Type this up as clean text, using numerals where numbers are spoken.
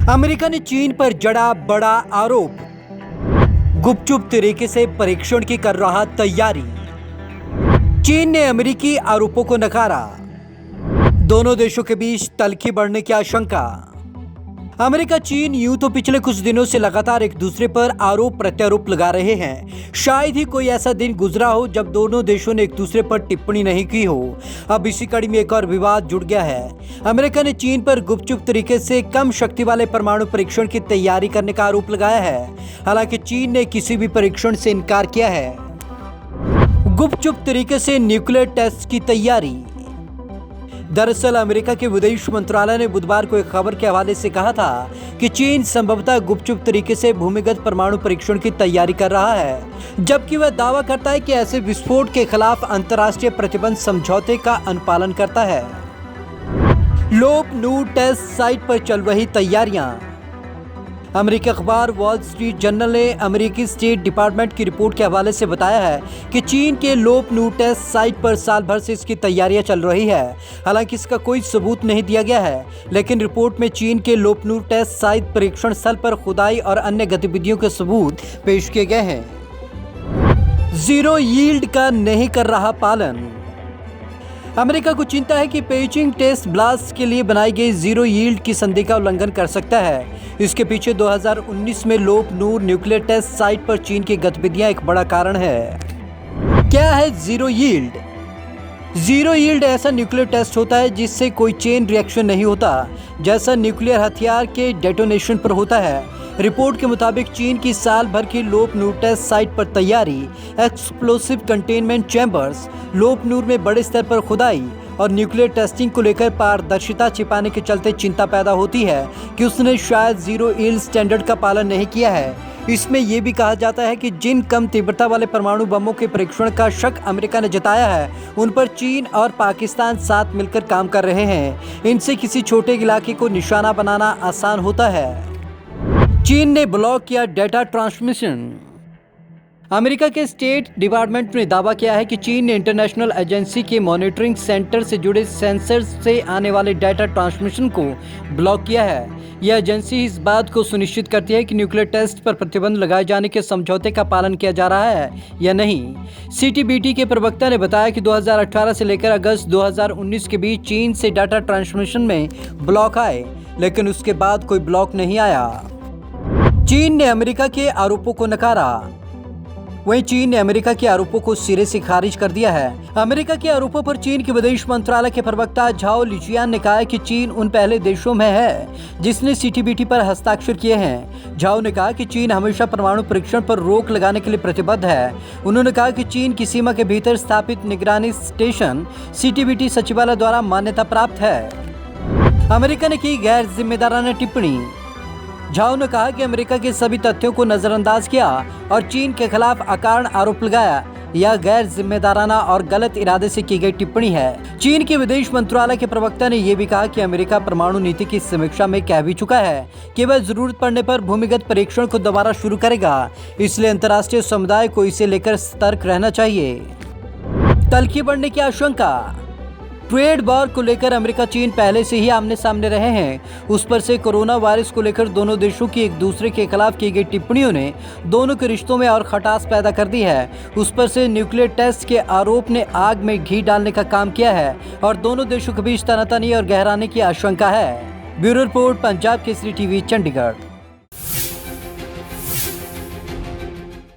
America ने चीन पर जड़ा बड़ा आरोप। गुपचुप तरीके से परीक्षण की कर रहा तैयारी। चीन ने अमेरिकी आरोपों को नकारा। दोनों देशों के बीच तल्खी बढ़ने की आशंका। अमेरिका चीन यूं तो पिछले कुछ दिनों से लगातार एक दूसरे पर आरोप प्रत्यारोप लगा रहे हैं। शायद ही कोई ऐसा दिन गुजरा हो जब दोनों देशों ने एक दूसरे पर टिप्पणी नहीं की हो। अब इसी कड़ी में एक और विवाद जुड़ गया है। अमेरिका ने चीन पर गुपचुप तरीके से कम शक्ति वाले परमाणु परीक्षण की तैयारी करने का आरोप लगाया है। हालांकि चीन ने किसी भी परीक्षण से इनकार किया है। गुपचुप तरीके से न्यूक्लियर टेस्ट की तैयारी। दरअसल अमेरिका के विदेश मंत्रालय ने बुधवार को एक खबर के हवाले से कहा था कि चीन संभवतः गुपचुप तरीके से भूमिगत परमाणु परीक्षण की तैयारी कर रहा है, जबकि वह दावा करता है कि ऐसे विस्फोट के खिलाफ अंतर्राष्ट्रीय प्रतिबंध समझौते का अनुपालन करता है। लोप नू टेस्ट साइट पर चल रही तैयारियां। अमेरिकी अखबार वॉल स्ट्रीट जर्नल ने अमेरिकी स्टेट डिपार्टमेंट की रिपोर्ट के हवाले से बताया है कि चीन के लोप नू टेस्ट साइट पर साल भर से इसकी तैयारियां चल रही है। हालांकि इसका कोई सबूत नहीं दिया गया है, लेकिन रिपोर्ट में चीन के लोप नू टेस्ट साइट परीक्षण स्थल पर खुदाई और अन्य गतिविधियों के सबूत पेश किए गए हैं। जीरो यील्ड का नहीं कर रहा पालन। अमेरिका को चिंता है कि पेइचिंग टेस्ट ब्लास्ट के लिए बनाई गई जीरो यील्ड की संधि का उल्लंघन कर सकता है। इसके पीछे 2019 में लोप नूर न्यूक्लियर टेस्ट साइट पर चीन की गतिविधियां एक बड़ा कारण है। क्या है जीरो यील्ड? जीरो यील्ड ऐसा न्यूक्लियर टेस्ट होता है जिससे कोई चेन रिएक्शन नहीं होता, जैसा न्यूक्लियर हथियार के डेटोनेशन पर होता है। रिपोर्ट के मुताबिक चीन की साल भर की लोप नूर टेस्ट साइट पर तैयारी, एक्सप्लोसिव कंटेनमेंट चैम्बर्स, लोप नूर में बड़े स्तर पर खुदाई और न्यूक्लियर टेस्टिंग को लेकर पारदर्शिता छिपाने के चलते चिंता पैदा होती है कि उसने शायद जीरो यील्ड स्टैंडर्ड का पालन नहीं किया है। इसमें यह भी कहा जाता है कि जिन कम तीव्रता वाले परमाणु बमों के परीक्षण का शक अमेरिका ने जताया है, उन पर चीन और पाकिस्तान साथ मिलकर काम कर रहे हैं। इनसे किसी छोटे इलाके को निशाना बनाना आसान होता है। चीन ने ब्लॉक किया डेटा ट्रांसमिशन। अमेरिका के स्टेट डिपार्टमेंट ने दावा किया है कि चीन ने इंटरनेशनल एजेंसी के मॉनिटरिंग सेंटर से जुड़े सेंसर से आने वाले डेटा ट्रांसमिशन को ब्लॉक किया है। यह एजेंसी इस बात को सुनिश्चित करती है कि न्यूक्लियर टेस्ट पर प्रतिबंध लगाए जाने के समझौते का पालन किया जा रहा है या नहीं। सीटीबीटी के प्रवक्ता ने बताया कि 2018 से लेकर अगस्त 2019 के बीच चीन से डाटा ट्रांसमिशन में ब्लॉक आए, लेकिन उसके बाद कोई ब्लॉक नहीं आया। चीन ने अमेरिका के आरोपों को नकारा। वहीं चीन ने अमेरिका के आरोपों को सिरे से खारिज कर दिया है। अमेरिका के आरोपों पर चीन के विदेश मंत्रालय के प्रवक्ता झाओ लिजियान ने कहा कि चीन उन पहले देशों में है जिसने सीटीबीटी पर हस्ताक्षर किए हैं। झाओ ने कहा कि चीन हमेशा परमाणु परीक्षण पर रोक लगाने के लिए प्रतिबद्ध है। उन्होंने कहा कि चीन की सीमा के भीतर स्थापित निगरानी स्टेशन सीटीबीटी सचिवालय द्वारा मान्यता प्राप्त है। अमेरिका ने की गैर जिम्मेदाराना टिप्पणी। झाओ ने कहा कि अमेरिका के सभी तथ्यों को नजरअंदाज किया और चीन के खिलाफ अकारण आरोप लगाया। यह गैर जिम्मेदाराना और गलत इरादे से की गई टिप्पणी है। चीन के विदेश मंत्रालय के प्रवक्ता ने यह भी कहा कि अमेरिका परमाणु नीति की समीक्षा में कह भी चुका है कि वह जरूरत पड़ने पर भूमिगत परीक्षण को दोबारा शुरू करेगा। इसलिए अंतर्राष्ट्रीय समुदाय को इसे लेकर सतर्क रहना चाहिए। तल्खी बढ़ने की आशंका। ट्रेड वॉर को लेकर अमेरिका चीन पहले से ही आमने सामने रहे हैं। उस पर से कोरोना वायरस को लेकर दोनों देशों की एक दूसरे के खिलाफ की गई टिप्पणियों ने दोनों के रिश्तों में और खटास पैदा कर दी है। उस पर से न्यूक्लियर टेस्ट के आरोप ने आग में घी डालने का काम किया है और दोनों देशों के बीच तनातनी और गहराने की आशंका है। Bureau report, Punjab Kesari TV, Chandigarh.